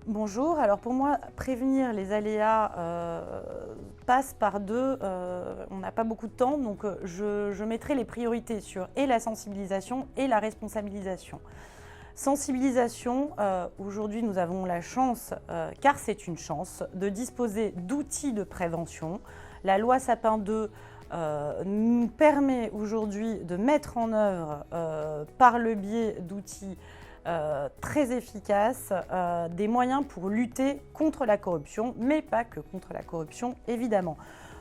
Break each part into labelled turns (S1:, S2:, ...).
S1: Bonjour, alors pour moi, prévenir les aléas passe par deux. On n'a pas beaucoup de temps, donc je mettrai les priorités sur et la sensibilisation et la responsabilisation. Sensibilisation, aujourd'hui nous avons la chance, car c'est une chance, de disposer d'outils de prévention. La loi Sapin 2 nous permet aujourd'hui de mettre en œuvre, par le biais d'outils très efficaces, des moyens pour lutter contre la corruption, mais pas que contre la corruption, évidemment.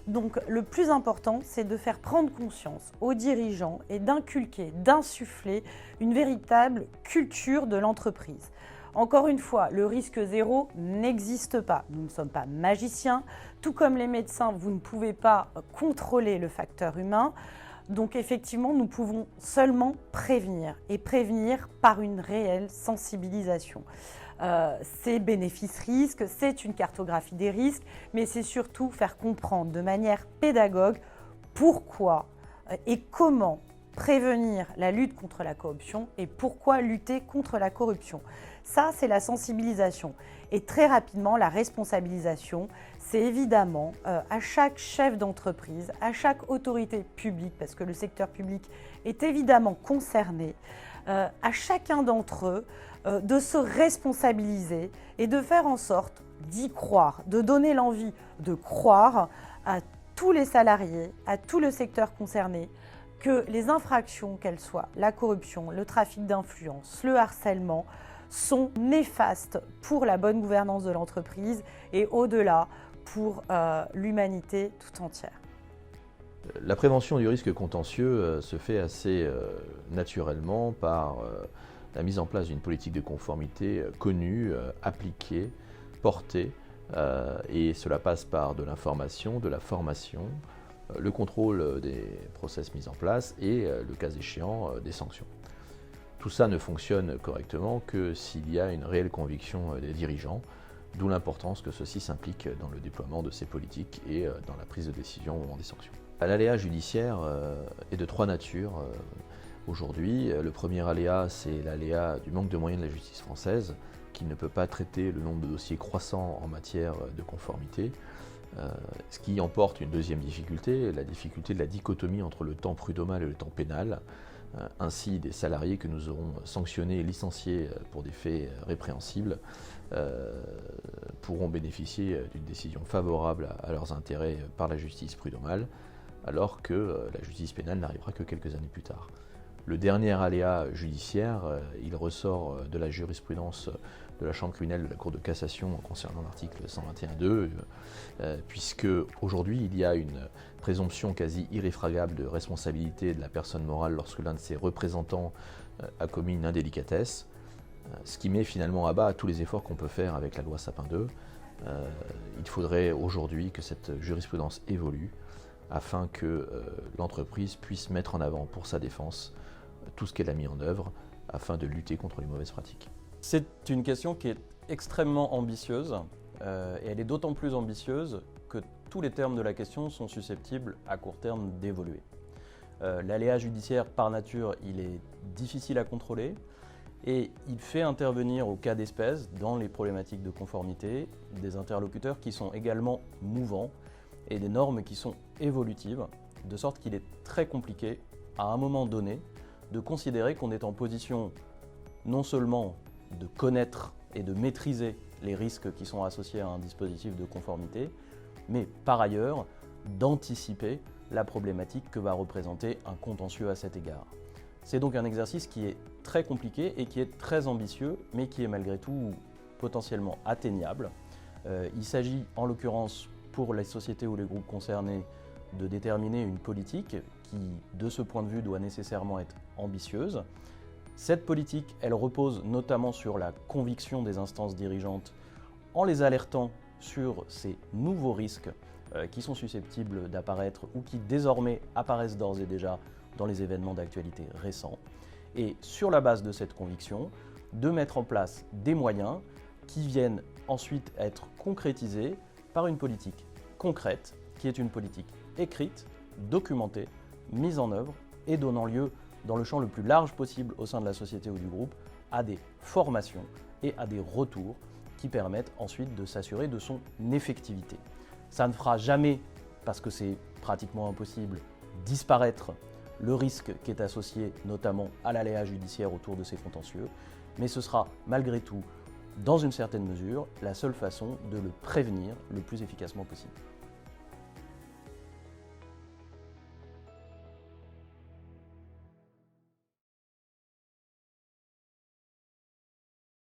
S1: Donc le plus important, c'est de faire prendre conscience aux dirigeants et d'inculquer, d'insuffler une véritable culture de l'entreprise. Encore une fois, le risque zéro n'existe pas. Nous ne sommes pas magiciens. Tout comme les médecins, vous ne pouvez pas contrôler le facteur humain. Donc effectivement, nous pouvons seulement prévenir, et prévenir par une réelle sensibilisation. C'est bénéfice-risque, c'est une cartographie des risques, mais c'est surtout faire comprendre de manière pédagogue pourquoi et comment prévenir la lutte contre la corruption et pourquoi lutter contre la corruption. Ça, c'est la sensibilisation. Et très rapidement, la responsabilisation, c'est évidemment à chaque chef d'entreprise, à chaque autorité publique, parce que le secteur public est évidemment concerné, à chacun d'entre eux de se responsabiliser et de faire en sorte d'y croire, de donner l'envie de croire à tous les salariés, à tout le secteur concerné, que les infractions, qu'elles soient la corruption, le trafic d'influence, le harcèlement, sont néfastes pour la bonne gouvernance de l'entreprise et au-delà pour l'humanité tout entière.
S2: La prévention du risque contentieux se fait assez naturellement par la mise en place d'une politique de conformité connue, appliquée, portée, et cela passe par de l'information, de la formation, le contrôle des process mis en place et, le cas échéant, des sanctions. Tout ça ne fonctionne correctement que s'il y a une réelle conviction des dirigeants, d'où l'importance que ceux-ci s'impliquent dans le déploiement de ces politiques et dans la prise de décision au moment des sanctions. L'aléa judiciaire est de trois natures aujourd'hui. Le premier aléa, c'est l'aléa du manque de moyens de la justice française, qui ne peut pas traiter le nombre de dossiers croissants en matière de conformité. Ce qui emporte une deuxième difficulté, la difficulté de la dichotomie entre le temps prud'homal et le temps pénal. Ainsi, des salariés que nous aurons sanctionnés et licenciés pour des faits répréhensibles pourront bénéficier d'une décision favorable à leurs intérêts par la justice prud'homale, alors que la justice pénale n'arrivera que quelques années plus tard. Le dernier aléa judiciaire, il ressort de la jurisprudence de la Chambre criminelle de la Cour de cassation concernant l'article 121.2, puisque aujourd'hui il y a une présomption quasi irréfragable de responsabilité de la personne morale lorsque l'un de ses représentants a commis une indélicatesse, ce qui met finalement à bas tous les efforts qu'on peut faire avec la loi Sapin 2. Il faudrait aujourd'hui que cette jurisprudence évolue afin que l'entreprise puisse mettre en avant pour sa défense tout ce qu'elle a mis en œuvre afin de lutter contre les mauvaises pratiques.
S3: C'est une question qui est extrêmement ambitieuse et elle est d'autant plus ambitieuse que tous les termes de la question sont susceptibles à court terme d'évoluer. L'aléa judiciaire par nature, il est difficile à contrôler et il fait intervenir au cas d'espèce, dans les problématiques de conformité, des interlocuteurs qui sont également mouvants et des normes qui sont évolutives, de sorte qu'il est très compliqué, à un moment donné, de considérer qu'on est en position non seulement de connaître et de maîtriser les risques qui sont associés à un dispositif de conformité, mais par ailleurs d'anticiper la problématique que va représenter un contentieux à cet égard. C'est donc un exercice qui est très compliqué et qui est très ambitieux, mais qui est malgré tout potentiellement atteignable. Il s'agit en l'occurrence pour les sociétés ou les groupes concernés de déterminer une politique qui, de ce point de vue, doit nécessairement être ambitieuse. Cette politique, elle repose notamment sur la conviction des instances dirigeantes en les alertant sur ces nouveaux risques qui sont susceptibles d'apparaître ou qui désormais apparaissent d'ores et déjà dans les événements d'actualité récents. Et sur la base de cette conviction, de mettre en place des moyens qui viennent ensuite être concrétisés par une politique concrète, qui est une politique écrite, documentée, mise en œuvre et donnant lieu, dans le champ le plus large possible au sein de la société ou du groupe, à des formations et à des retours qui permettent ensuite de s'assurer de son effectivité. Ça ne fera jamais, parce que c'est pratiquement impossible, disparaître le risque qui est associé notamment à l'aléa judiciaire autour de ces contentieux, mais ce sera malgré tout, dans une certaine mesure, la seule façon de le prévenir le plus efficacement possible.